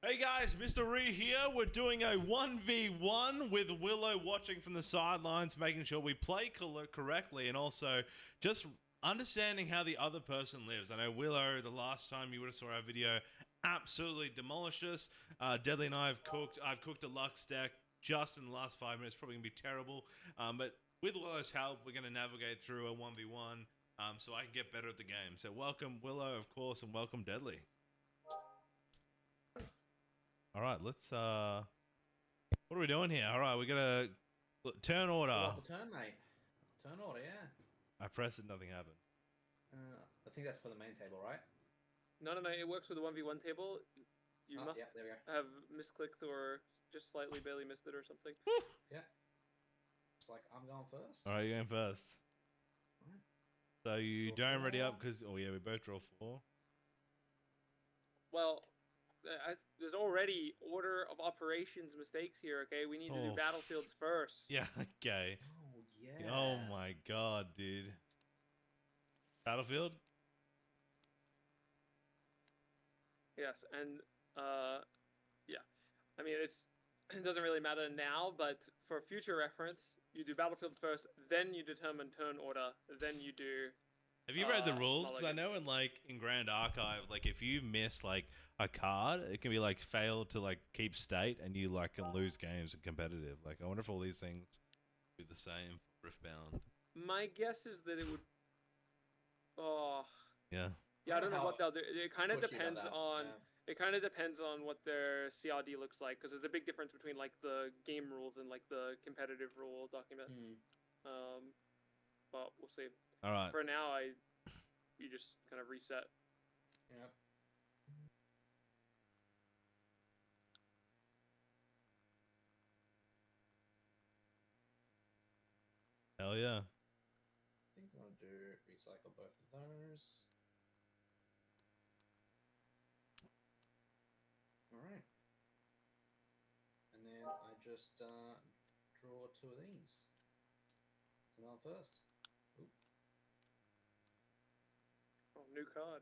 Hey guys, Mrreeeee here. We're doing a 1v1 with Willow watching from the sidelines, making sure we play correctly and also just understanding how the other person lives. I know Willow, the last time you would have saw our video, absolutely demolished us. Deadly and I have cooked. I've cooked a Lux deck just in the last 5 minutes. Probably going to be terrible. But with Willow's help, we're going to navigate through a 1v1 so I can get better at the game. So welcome Willow, of course, and welcome Deadly. All right, let's. What are we doing here? All right, we got a turn order. Off the turn, mate. Turn order, yeah. I pressed it, nothing happened. I think that's for the main table, right? No. It works with the 1v1 table. You must yeah, there we go. have misclicked or just slightly barely missed it or something. Yeah. It's like I'm going first. All right, you're going first. All right. So you Draw don't ready four. up because we both draw 4. Well, there's already order of operations mistakes here. Okay, we need to do battlefields first. Yeah. Okay. Oh yeah. Oh my god, dude. Battlefield. Yes, and yeah. I mean, it doesn't really matter now, but for future reference, you do battlefield first, then you determine turn order, then you do. Have you read the rules? Because I mulligan. know in Grand Archive, if you miss a card, it can be fail to keep state, and you can lose games in competitive. I wonder if all these things do the same for Riftbound. My guess is that it would. Oh. Yeah. Yeah, I don't know what they'll do. It kind of depends on. Yeah. It kind of depends on what their CRD looks like, because there's a big difference between the game rules and the competitive rule document. But we'll see. All right. For now, you just kind of reset. Yeah. Hell yeah. I think I'm gonna do recycle both of those. All right. And then I just draw 2 of these. And I'm first. Oop. Oh, new card.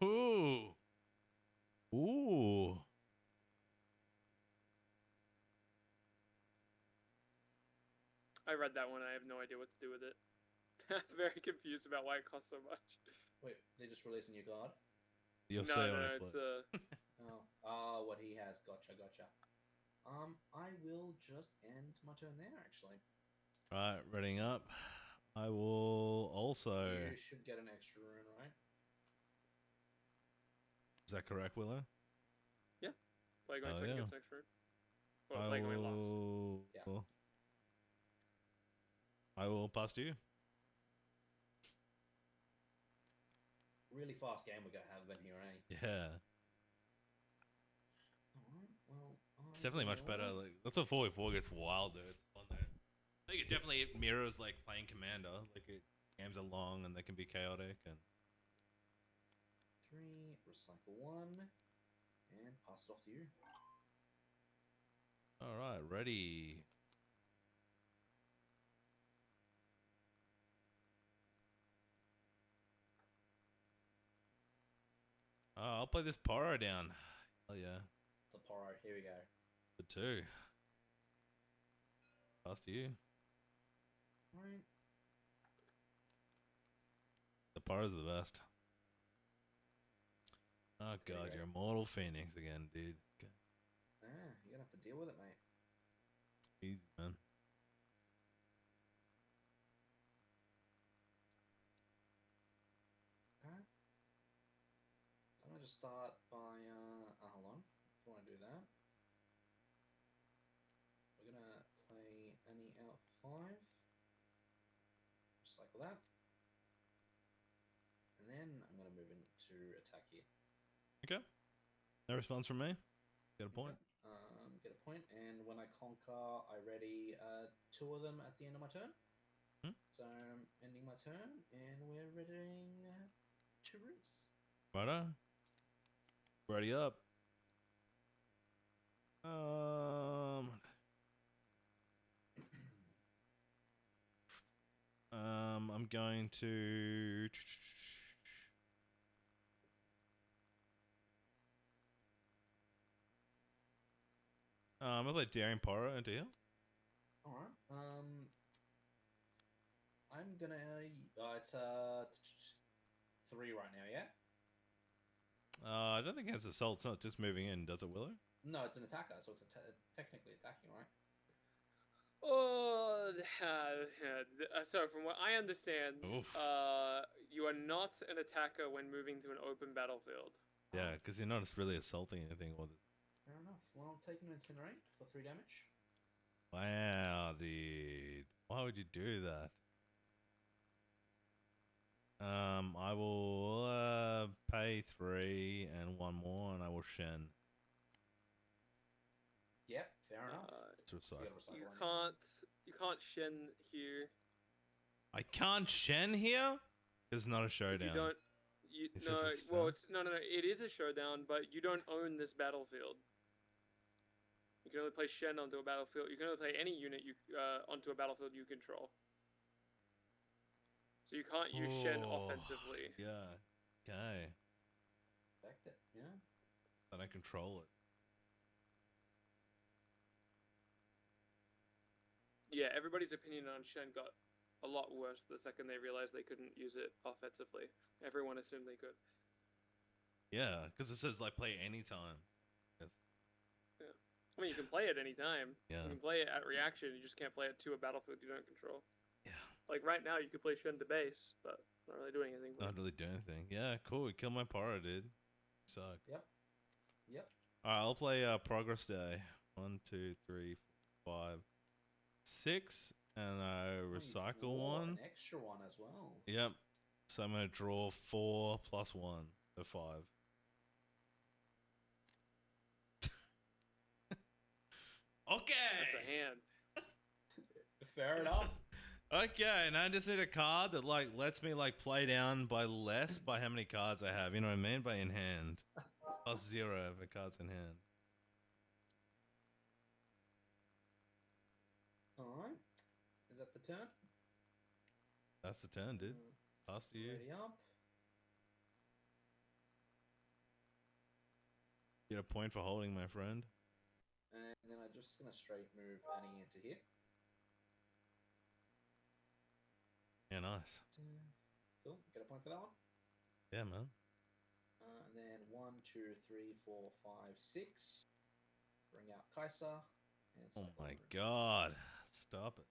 Ooh. Ooh. I read that one. I have no idea what to do with it. I'm very confused about why it costs so much. Wait, they just released a new card? You'll No, say when I it's play. Oh, what he has. Gotcha. I will just end my turn there, actually. Right, readying up. I will also. You should get an extra rune, right? Is that correct, Willow? Yeah. Play going Oh, second yeah. gets next round. Well, play going last. Yeah. I will pass to you. Really fast game we're gonna have in here, eh? Yeah. Alright, well... It's definitely much better. That's what 4v4 gets wild, dude. It's fun there. I think it definitely mirrors playing Commander. Games are long and they can be chaotic and. 3, recycle 1, and pass it off to you. All right, ready. Oh, I'll play this Poro down. Hell yeah. It's a Poro, here we go. The 2. Pass to you. Alright. The Poros are the best. Oh There you god, go. you're Immortal Phoenix again, dude. Okay. You're gonna have to deal with it, mate. Easy, man. Okay. I'm gonna just start by, hold on. Before I do that, we're gonna play any out 5. Recycle that. And then I'm gonna move into attack here. Okay. No response from me. Get a point. Okay. Get a point, and when I conquer, I ready 2 of them at the end of my turn. So I'm ending my turn, and we're readying 2 runes. Righto. Ready up. I'm going to. I'm gonna play Daring Poro into here. All right. I'm gonna. It's 3 right now. Yeah. I don't think it has assault. It's not just moving in, does it, Willow? No, it's an attacker, so it's technically attacking, right? Oh, so from what I understand, Oof. you are not an attacker when moving to an open battlefield. Yeah, because you're not really assaulting anything. Fair enough. Well, I'm taking an incinerate for 3 damage. Wow, dude. Why would you do that? I will pay 3 and 1 more, and I will Shen. Yep, fair enough. To recycle. You can't Shen here. I can't Shen here? It's not a showdown. You don't. It's No, just a spell? well, it's no. It is a showdown, but you don't own this battlefield. You can only play Shen onto a battlefield. You can only play any unit onto a battlefield you control. So you can't use Shen offensively. Yeah. Okay. Affect it, yeah. Then I control it. Yeah, everybody's opinion on Shen got a lot worse the second they realized they couldn't use it offensively. Everyone assumed they could. Yeah, because it says like play anytime. Yes. Yeah. I mean, you can play it anytime. Yeah. You can play it at reaction. You just can't play it to a battlefield you don't control. Yeah. Like right now, you could play Shen to base, but not really doing anything. Not really doing anything. Yeah, cool. We killed my Poro, dude. Suck. Yep. Alright, I'll play Progress Day. 1, 2, 3, 4, 5, 6, and I recycle one. An extra one as well. Yep. So I'm gonna draw 4 plus 1, so 5. Okay. That's a hand. Fair enough. Okay, and I just need a card that like lets me like play down by less by how many cards I have. You know what I mean? By in hand. Plus 0 for cards in hand. Alright. Is that the turn? That's the turn, dude. Pass to you. Ready up. Get a point for holding, my friend. And then I'm just going to straight move Annie into here. Yeah, nice. Cool. Get a point for that one. Yeah, man. And then 1, 2, 3, 4, 5, 6. Bring out Kai'Sa. And Oh cycle my through. god. Stop it.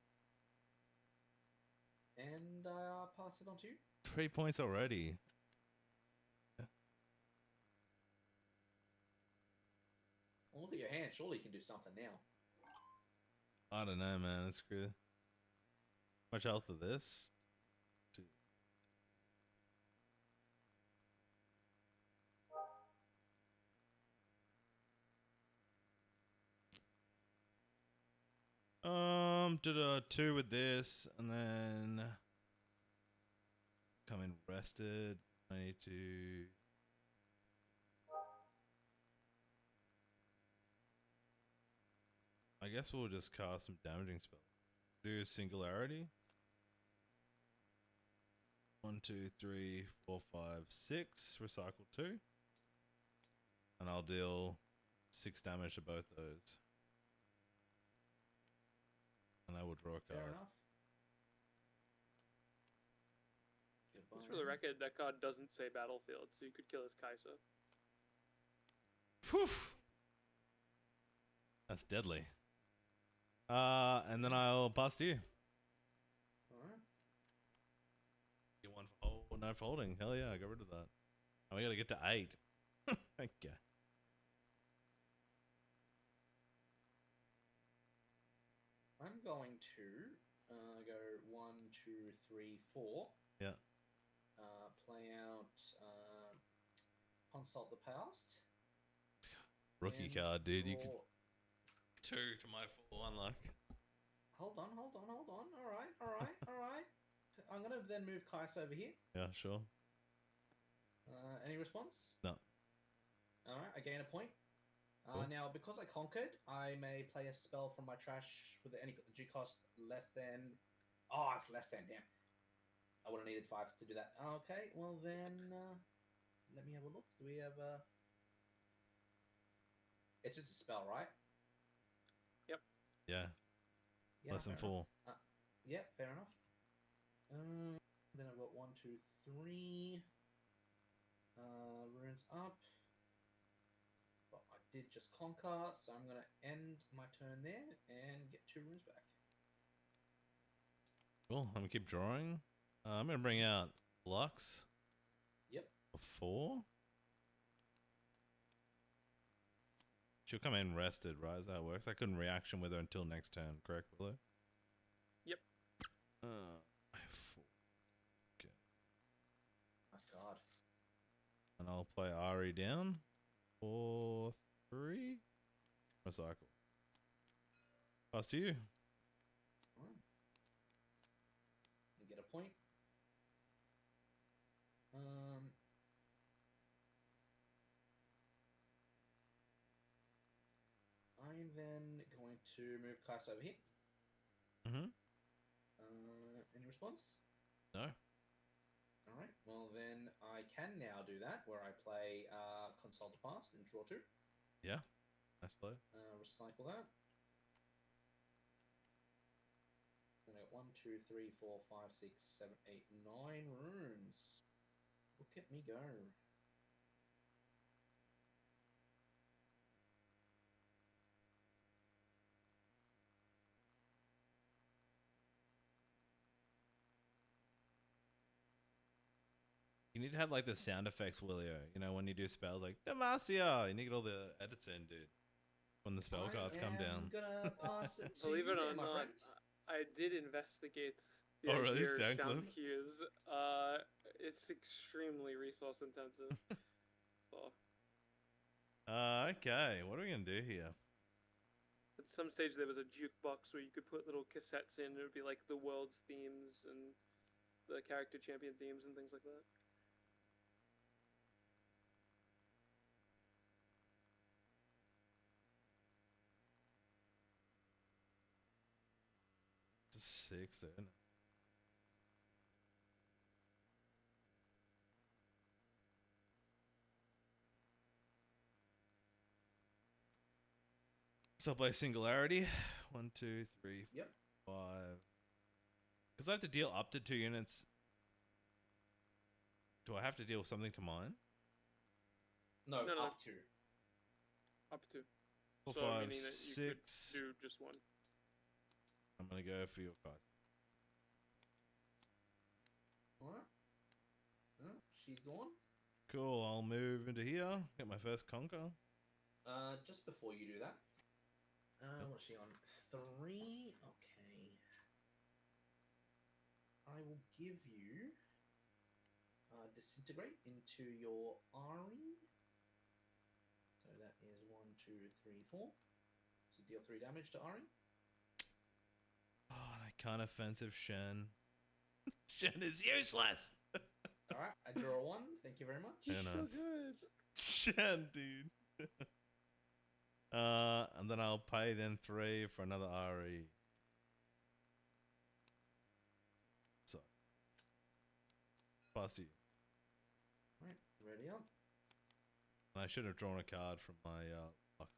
And pass it on to you. 3 points already. Well, look at your hand. Surely you can do something now. I don't know, man. It's good. Much health of this? 2. Did a 2 with this, and then come in rested. I need to. I guess we'll just cast some damaging spells. Do Singularity. 1, 2, 3, 4, 5, 6. Recycle 2. And I'll deal 6 damage to both those. And I will draw a card. Fair enough. Just for the record, that card doesn't say battlefield, so you could kill his Kai'Sa. Whew. That's deadly. And then I'll pass to you. Alright. You one for hold, no folding. Hell yeah, I got rid of that. And we gotta get to 8. Okay. I'm going to go 1, 2, 3, 4. Yeah. Play out Consult the Past. Rookie and card, dude. You draw- could 2 to my full unlock. Hold on. Alright. I'm going to then move Kai'Sa over here. Yeah, sure. Any response? No. Alright, I gain a point. Cool. Now, because I conquered, I may play a spell from my trash with any G cost less than... Oh, it's less than, damn. I would have needed 5 to do that. Okay, well then, let me have a look. Do we have a... It's just a spell, right? Yeah, Yeah, less than fair enough. 4. Yeah, fair enough. Then I've got 1, 2, 3 runes up. But I did just conquer, so I'm gonna end my turn there and get 2 runes back. Cool. I'm gonna keep drawing. I'm gonna bring out Lux. Yep. For 4. She'll come in rested, right? Is that how it works? I couldn't reaction with her until next turn, correct, Willow? Yep. I have 4. Okay. Nice card. And I'll play Ari down. 4, 3. Recycle. Pass to you. Alright. You get a point. I'm then going to move class over here. Mm-hmm. Any response? No. Alright, well then I can now do that, where I play Consult to Pass and draw 2. Yeah. Nice play. Recycle that. Then I got 1, 2, 3, 4, 5, 6, 7, 8, 9 runes. Look at me go. You need to have like the sound effects, Willio. You know, when you do spells like Demacia, you need to get all the edits in, dude. When the spell cards come down. I'm gonna pass it to Believe you it or there, my not, friend. I did investigate the Oh, really? idea of Sound sound clip? cues. It's extremely resource intensive. So Okay. What are we gonna do here? at some stage there was a jukebox where you could put little cassettes in. It would be like the world's themes and the character champion themes and things like that. It's a 6, isn't it? So I'll play Singularity. 1, 2, 3, Yep. 5. Because I have to deal up to 2 units. Do I have to deal something to mine? No, No. up to. Up to. 4, So 5, meaning that you 6. could do just one. I'm gonna go for your cards. Alright. She's gone. Cool. I'll move into here. Get my first conquer. Just before you do that. What's she on? 3? Okay. I will give you Disintegrate into your Ari. So that is 1, 2, 3, 4. So deal 3 damage to Ari. Oh, and I can't offensive Shen. Shen is useless. Alright, I draw 1. Thank you very much. Yeah, So nice. good. Shen, dude. And then I'll pay then 3 for another RE. So, pass to you. Right, ready up. And I should have drawn a card from my Lux.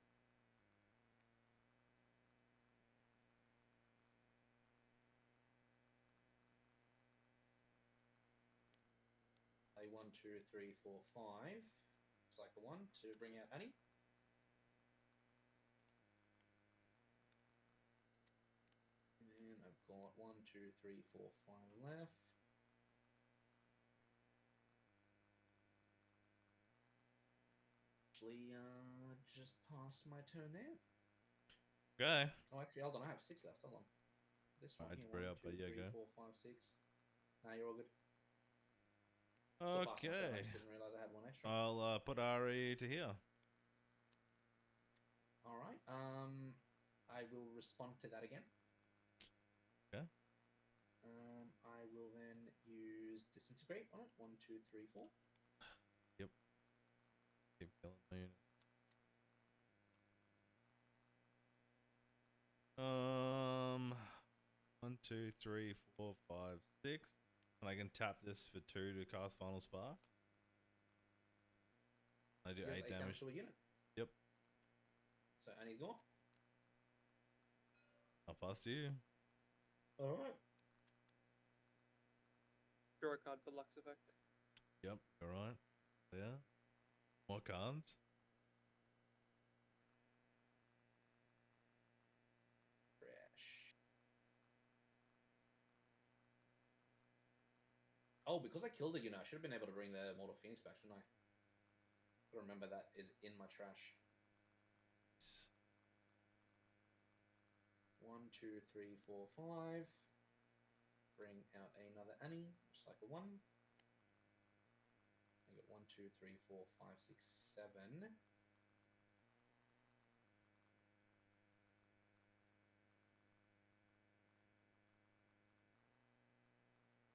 A 1, 2, 3, 4, 5. Cycle 1 to bring out Annie. And I've got 1, 2, 3, 4, 5 left. Actually, just past my turn there. Okay. Oh, actually, hold on. I have 6 left. Hold on. This one Alright, here. bring 1, up, 2, yeah, 3, go. 4, 5, 6. Nah, you're all good. Still past my turn, I Okay. just didn't realize I had 1 extra. I'll put RE to here. All right. I will respond to that again. Okay. I will then use Disintegrate on it. 1, 2, 3, 4. Keep killing my unit. 1, 2, 3, 4, 5, 6. And I can tap this for 2 to cast Final Spark. I do Deals 8 damage. to a unit. Yep. So Annie's gone. pass to you. All right. Draw a card for Lux effect. Yep, all right. Yeah. More cards. Trash. Oh, because I killed it, I should have been able to bring the Mortal Phoenix back, shouldn't I? Gotta remember that is in my trash. 1, 2, 3, 4, 5. Bring out another Annie, just like a 1. I get 1, 2, 3, 4, 5, 6, 7.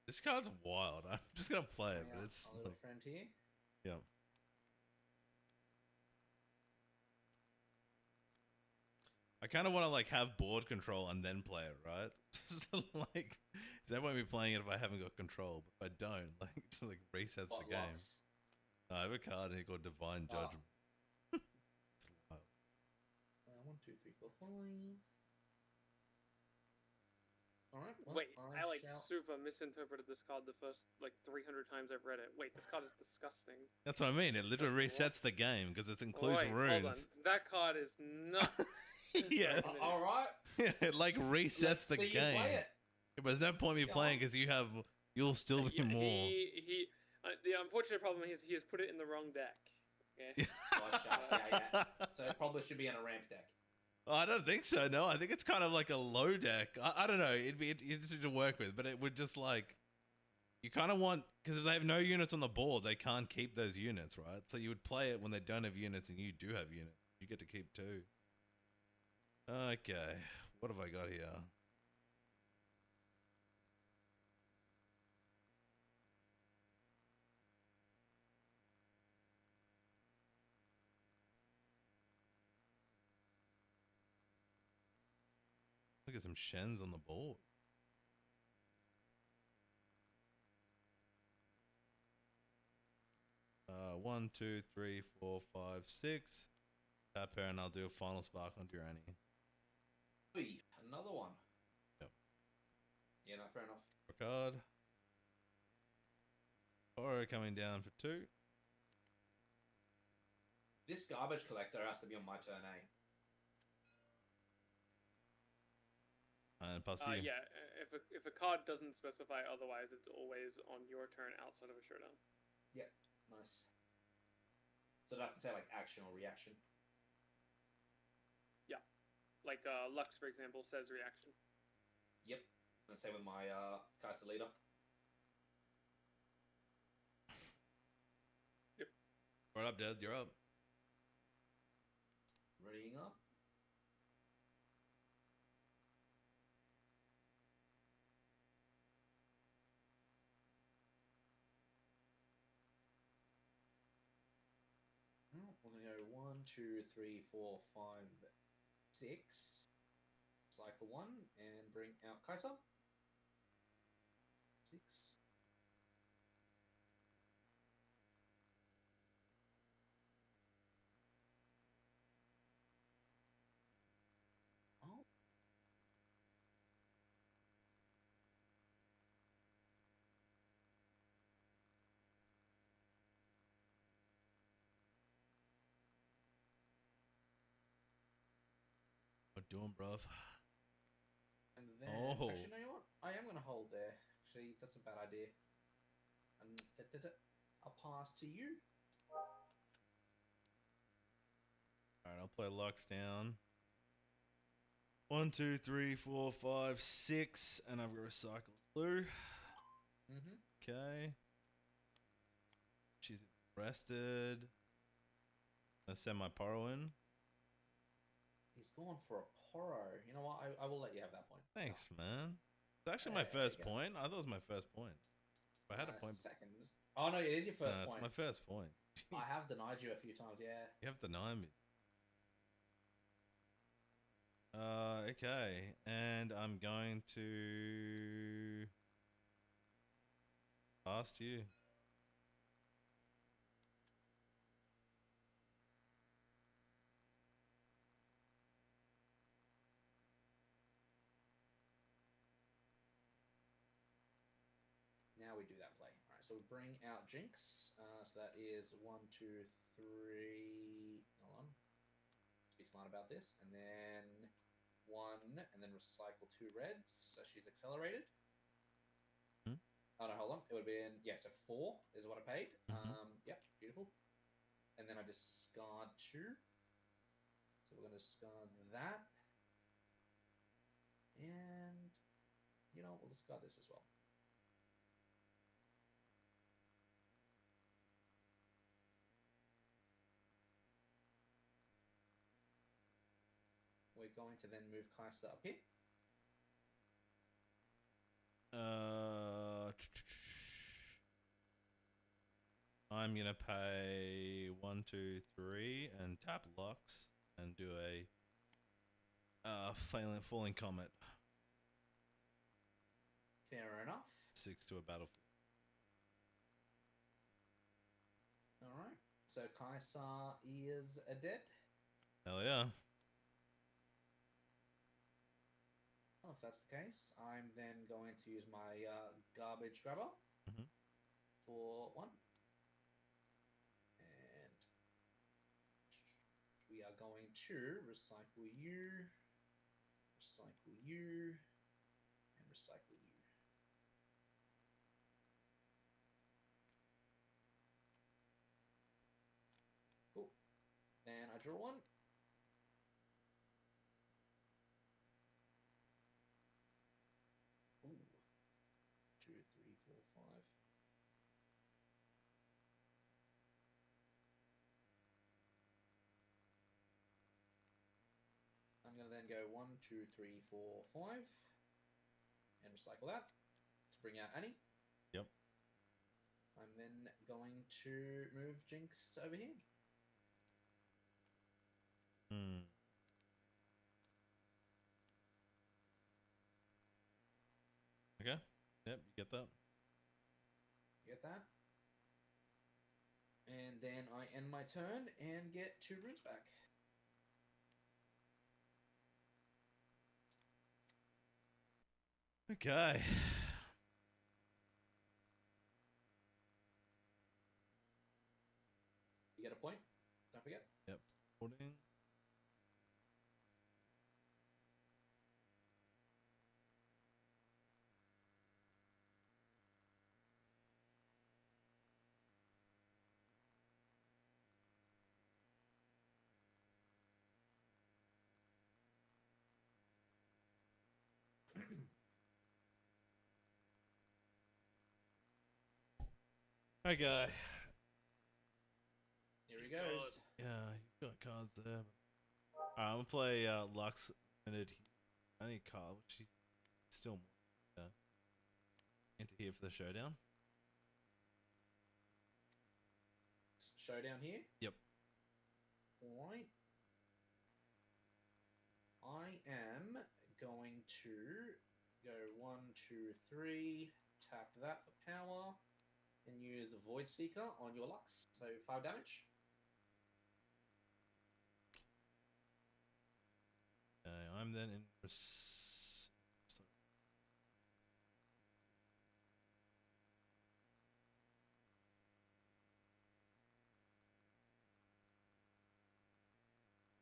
This card's wild. I'm just gonna play it, but it's a little like, friend here. yeah. I kind of want to like have board control and then play it, right? Like, I won't be playing it if I haven't got control. But if I don't, like, it like resets the game. Lux? No, I have a card here called Divine Judgment. It's wild. 1, 2, 3, 4, 5. All right. Well, Wait, I like shall... super misinterpreted this card the first like 300 times I've read it. Wait, this card is disgusting. That's what I mean. It literally resets the game because it includes Wait, runes. hold on. That card is nuts. Yeah. All right. Yeah, it like resets Let's the see game. You play it. Yeah, but there's no point me playing because you'll still be more. The unfortunate problem is he has put it in the wrong deck. Okay. Gotcha. Yeah. So it probably should be in a ramp deck. I don't think so. No, I think it's kind of like a low deck. I don't know. It'd be interesting to work with, but it would just like you kind of want because if they have no units on the board, they can't keep those units, right? So you would play it when they don't have units and you do have units. You get to keep 2. Okay, what have I got here? Look at some Shens on the board. One, 2, 3, 4, 5, 6. Tap her and I'll do a final spark on your Annie. Hey, another one. Yep. Yeah, no, fair enough. Card. Horror coming down for 2. This garbage collector has to be on my turn, eh? And pass to you. Yeah, if a card doesn't specify otherwise, it's always on your turn outside of a showdown. Yeah, nice. So I'd have to say like action or reaction. Yeah, like Lux, for example, says reaction. Yep, and same with my Kaiser leader. Yep. Right up, Dad. You're up. Readying up. We're gonna go 1, 2, 3, 4, 5, 6. Cycle 1 and bring out Kaiser. 6. Oh. What doing, bruv? And then, Oh. actually, you know what? I am going to hold there. Actually, that's a bad idea. And I'll pass to you. Alright, I'll play Lux down. 1, 2, 3, 4, 5, 6, and I've got to recycle blue. Okay. She's rested. I send my Poro in. He's going for a Poro. You know what? I will let you have that point. Thanks, man. It's actually my first point. I thought it was my first point. If I had a point. Second. Oh, no, it is your first No, point. it's my first point. I have denied you a few times, yeah. You have denied me. Okay. And I'm going to pass to you. so we bring out Jinx. So that is 1, 2, 3. Hold on. Let's be smart about this. And then 1, and then recycle 2 reds. So she's accelerated. Hmm? Oh no, hold on. It would have been, yeah, so 4 is what I paid. Mhm. Yep, beautiful. And then I discard 2. So we're going to discard that. And, you know, we'll discard this as well. We're going to then move Kai'Sa up here. I'm gonna pay 1, 2, 3 and tap Lux and do a falling comet. Fair enough. 6 to a battlefield. Alright. So Kai'Sa is a dead. Hell yeah. Well, if that's the case, I'm then going to use my garbage grabber Mhm. for 1. And we are going to recycle you, and recycle you. Cool. And I draw 1. Ooh. 2, 3, 4, 5. I'm going to then go 1, 2, 3, 4, 5. And recycle that to bring out Annie. Yep. I'm then going to move Jinx over here. Okay. Yep, you get that? Get that? And then I end my turn and get 2 runes back. Okay. You get a point. Don't forget. Yep. Holding. Okay. Here he goes. Yeah, you've got cards there. Alright, I'm gonna play Lux Limited. I need a card, which is still more into here for the showdown. Showdown here? Yep. Alright. I am going to go 1, 2, 3, tap that for power, and use Void Seeker on your Lux. So 5 damage. Okay, I'm then in.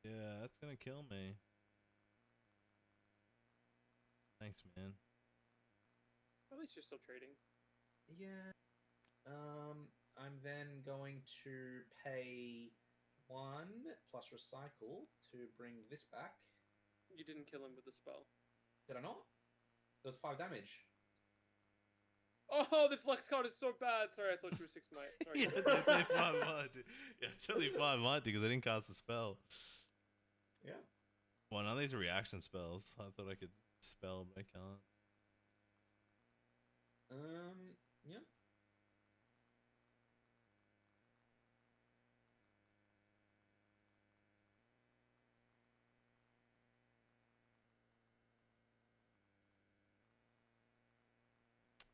Yeah, that's gonna kill me. Thanks, man. At least you're still trading. Yeah. I'm then going to pay 1 plus recycle to bring this back. You didn't kill him with the spell. Did I not? It was 5 damage. Oh, this Lux card is so bad. Sorry, I thought you were 6 might. Sorry. Yeah, it's only 5 might. Yeah, it's only 5 might because I didn't cast a spell. Yeah. Well, none of these are reaction spells. I thought I could spell, but I can't. Yeah.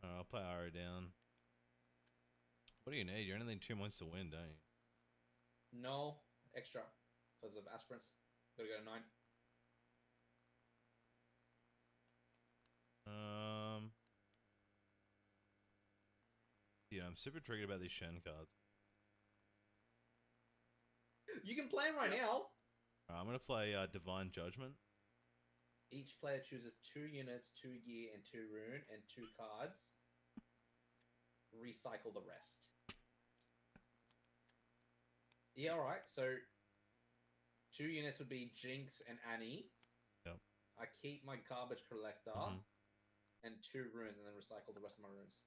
I'll play Ara down. What do you need? You're only need 2 points to win, don't you? No. Extra. Because of aspirants. Gotta go to 9. Yeah, I'm super triggered about these Shen cards. You can play them right now. I'm gonna play Divine Judgment. Each player chooses 2 units, 2 gear, and 2 rune, and 2 cards. Recycle the rest. Yeah, alright. So, 2 units would be Jinx and Annie. Yep. I keep my garbage collector. And 2 runes, and then recycle the rest of my runes.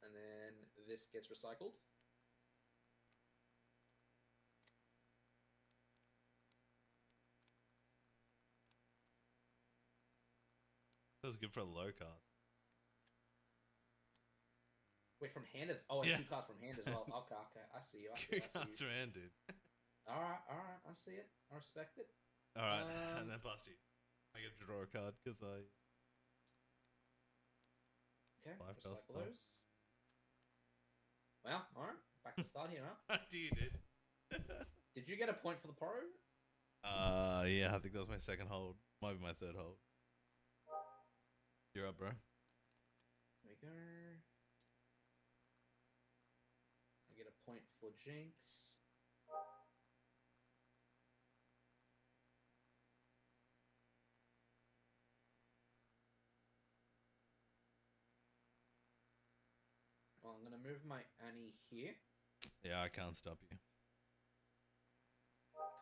And then this gets recycled. That was good for a low card. Wait, from hand as oh, and Yeah. 2 cards from hand as well. Okay, I see you. I see, Two I see cards you. around, dude. All right, I see it. I respect it. All right, and then Busty. I get to draw a card because I. Okay, 5 cost, recycle those. Well, all right, back to start here, huh? You did. Did you get a point for the pro? Yeah, I think that was my second hold. Might be my third hold. You're up, bro. There we go. I get a point for Jinx. Well, I'm gonna move my Annie here. Yeah, I can't stop you.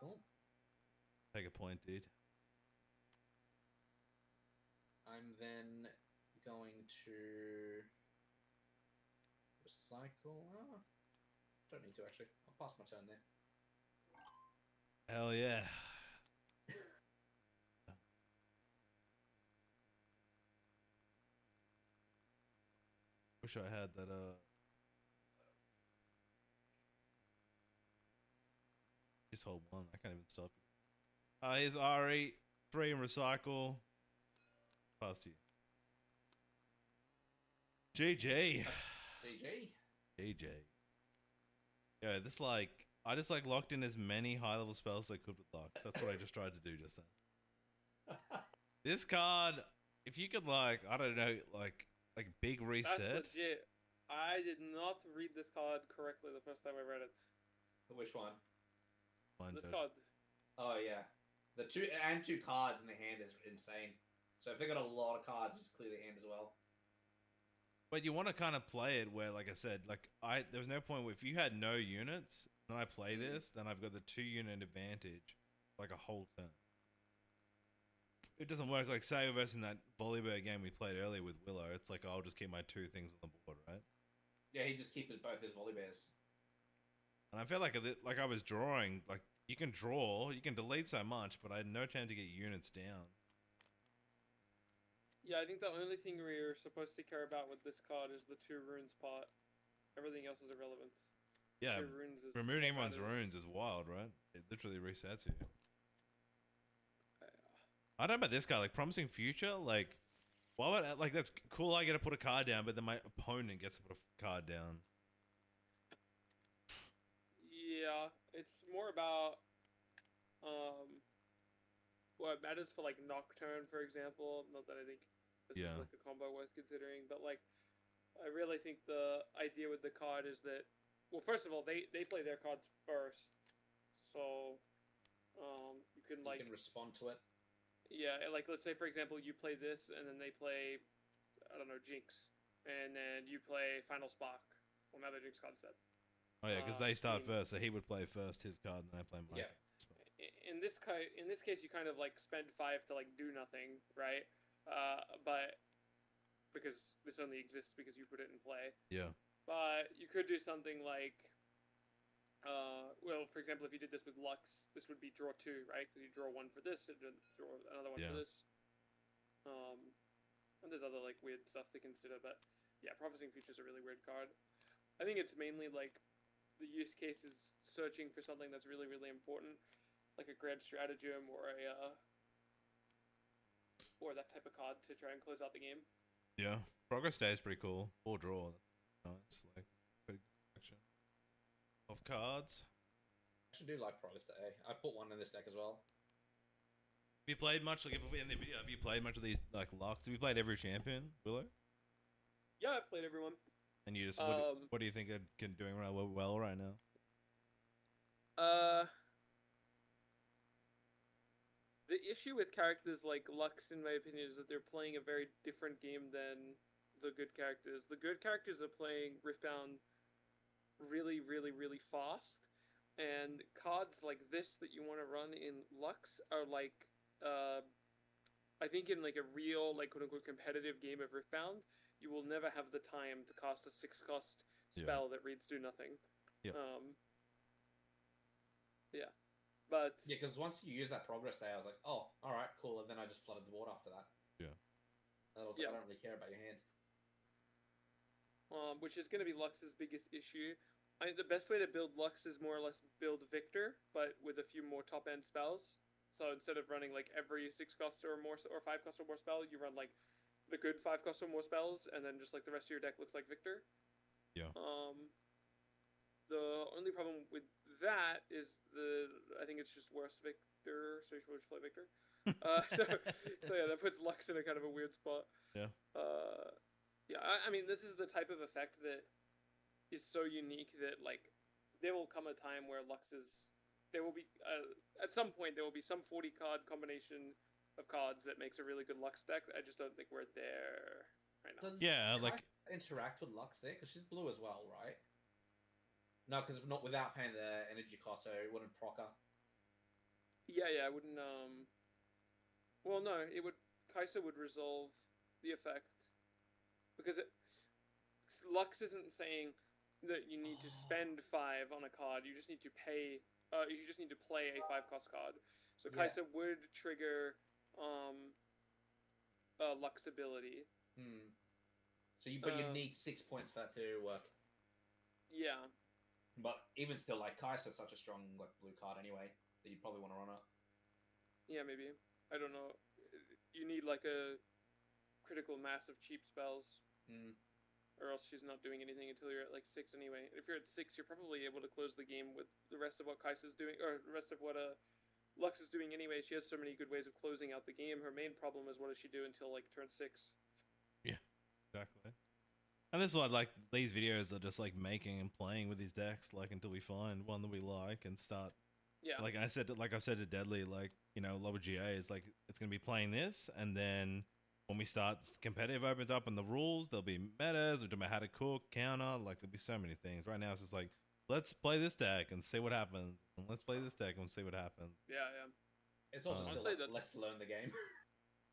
Cool. Take a point, dude. I'm then going to recycle. Oh, don't need to actually. I'll pass my turn there. Hell yeah. Wish I had that, Just hold one. I can't even stop you. Here's Ari. 3 and recycle. Pass to you. GG. GG. GG. Yeah, this like... I just like locked in as many high level spells as I could with Lux. That's what I just tried to do just then. This card, if you could like, I don't know, like big reset. That's legit. I did not read this card correctly the first time I read it. Which one? This card. Oh yeah, the 2 cards in the hand is insane. So if they got a lot of cards, just clear the hand as well. But you want to kind of play it where, like I said, like there's no point where if you had no units and I play this, then I've got the 2 unit advantage, like a whole turn. It doesn't work like say versus that volleyball game we played earlier with Willow. It's like I'll just keep my 2 things on the board, right? Yeah, he just keeps both his volley bears. And I feel like I was drawing, like you can draw, you can delete so much, but I had no chance to get units down. Yeah, I think the only thing we're supposed to care about with this card is the 2 runes part. Everything else is irrelevant. Yeah, 2 runes is removing what everyone's matters. runes is wild, right? It literally resets you. I don't know about this guy, like Promising Future, like why would like that's cool I get to put a card down, but then my opponent gets to put a card down. Yeah, it's more about what matters for like Nocturne, for example. Not that I think this is like a combo worth considering, but like I really think the idea with the card is that, well, first of all, they play their cards first, so you can like you can respond to it. Yeah, like let's say for example you play this and then they play, I don't know, Jinx, and then you play Final Spark. Well, now the Jinx card's dead. Oh yeah, because they start first, so he would play first his card, and then I play mine. Yeah. In this case, you kind of like spend 5 to like do nothing, right? But because this only exists because you put it in play. Yeah. But you could do something like, well, for example, if you did this with Lux, this would be draw 2, right? Because you draw 1 for this, and draw another one for this. And there's other like weird stuff to consider, but yeah, Promising Future is a really weird card. I think it's mainly like the use case is searching for something that's really, really important, like a grand stratagem or that type of card to try and close out the game. Yeah, Progress Day is pretty cool. 4 draw, nice. Like pretty good collection of cards. actually do like Progress Day. I put one in this deck as well. Have you played much? Like, in the video, have you played much of these like Lux? Have you played every champion, Willow? Yeah, I've played everyone. And you just what do you think it can doing well right now? The issue with characters like Lux, in my opinion, is that they're playing a very different game than the good characters. The good characters are playing Riftbound really, really, really fast, and cards like this that you want to run in Lux are like, I think in like a real, like, quote unquote competitive game of Riftbound, you will never have the time to cast a 6-cost spell that reads do nothing. Yep. Yeah. But yeah, because once you use that Progress Day, I was like, oh, all right, cool, and then I just flooded the board after that. Yeah. And I was like, I don't really care about your hand. Which is going to be Lux's biggest issue. I think the best way to build Lux is more or less build Victor, but with a few more top-end spells. So instead of running like every 6-cost or more or 5-cost or more spell, you run like the good 5-cost or more spells, and then just like the rest of your deck looks like Victor. Yeah. The only problem with that is I think it's just worse Victor, so you should just play Victor. So yeah, that puts Lux in a kind of a weird spot. Yeah. Yeah, I mean, this is the type of effect that is so unique that like there will come a time where there will be at some point there will be some 40 card combination of cards that makes a really good Lux deck. I just don't think we're there right now. Does Kai interact with Lux there? Because she's blue as well, right? No, because not without paying the energy cost, so it wouldn't proc her. Yeah, I wouldn't. Well, no, it would. Kai'Sa would resolve the effect because Lux isn't saying that you need to spend 5 on a card. You just need to pay. You just need to play a 5-cost card. So Kai'Sa would trigger Lux ability. So but you need 6 points for that to work. Yeah. But even still, like, Kai'Sa's such a strong like blue card anyway that you'd probably want to run it. Yeah, maybe. I don't know. You need like a critical mass of cheap spells, or else she's not doing anything until you're at like 6 anyway. If you're at 6, you're probably able to close the game with the rest of what Kai'Sa's doing, or the rest of what Lux is doing anyway. She has so many good ways of closing out the game. Her main problem is what does she do until like turn 6? Yeah, exactly. And this is what like these videos are just like making and playing with these decks like until we find one that we like and start. Yeah. Like I've said to Deadly, like, you know, lower GA is like it's gonna be playing this, and then when we start competitive opens up and the rules, there'll be metas, we're talking about how to cook, counter, like there'll be so many things. Right now it's just like, let's play this deck and see what happens. And let's play this deck and see what happens. Yeah. It's also still like, let's learn the game.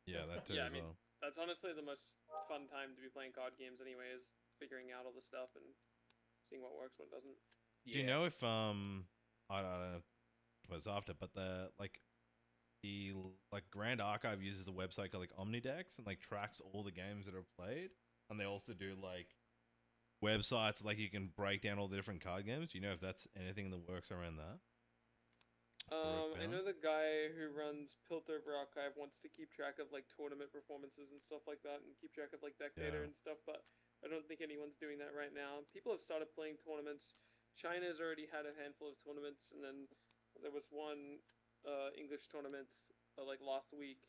Yeah, that too as well. That's honestly the most fun time to be playing card games anyway, is figuring out all the stuff and seeing what works, what doesn't. Yeah. Do you know if I don't know what it's after, but the Grand Archive uses a website called like Omnidex and like tracks all the games that are played, and they also do like websites like you can break down all the different card games. Do you know if that's anything in the works around that? I know the guy who runs Piltover Archive wants to keep track of like tournament performances and stuff like that, and keep track of like deck data and stuff, but I don't think anyone's doing that right now. People have started playing tournaments. China's already had a handful of tournaments, and then there was one English tournament like last week.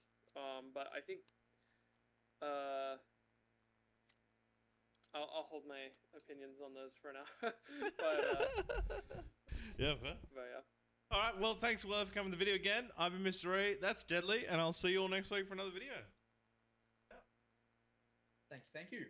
But I think I'll hold my opinions on those for now. Yeah, fair. But yeah. All right, well, thanks, Willow, for coming to the video again. I've been Mrreeeee, that's Deadly, and I'll see you all next week for another video. Thank you.